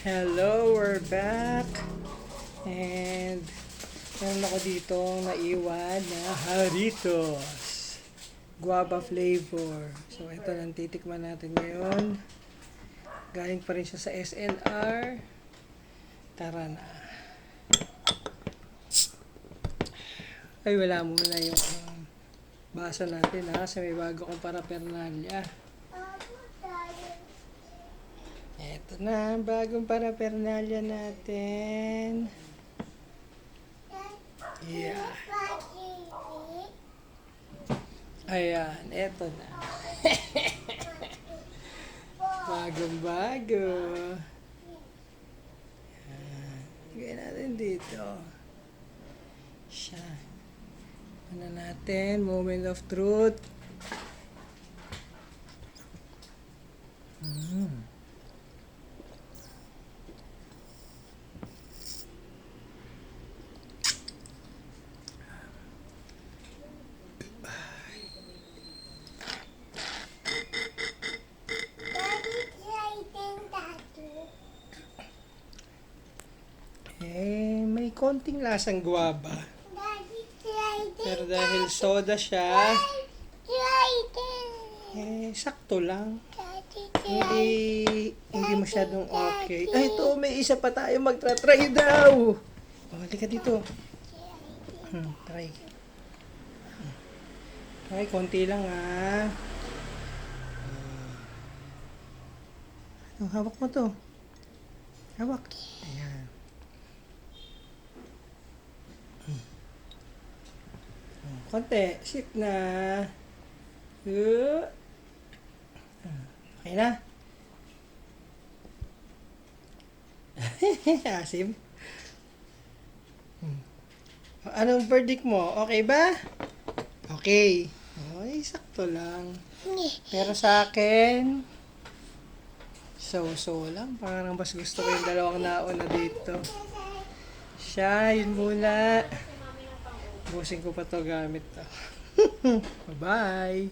Hello, we're back. And meron ako dito naiwan na Haritos. Guava flavor. So, ito lang titikman natin ngayon. Galing pa rin siya sa SNR. Tara na. Ay, wala muna yung baso natin ha. Kasi may bago kong paraphernalia. Ito na, bagong paraphernalia natin. Yeah. Ayan, eto na. Bagong-bago. Lagay natin dito. Siya. Ano natin, moment of truth. May konting lasang guwaba. Pero dahil soda siya, sakto lang. Hindi masyadong okay. Ay, ito, may isa pa tayo magtra-try daw. Halika dito. Try. Try, konti lang ha. Hawak mo to. Hawak. Ayan. Konti. Sip na. Okay na. Asim. Anong verdict mo? Okay ba? Okay. Ay, sakto lang. Pero sa akin, so lang. Parang mas gusto ko yung dalawang nauna dito. Siya, yun muna. Busin ko pa to gamit to. Bye-bye.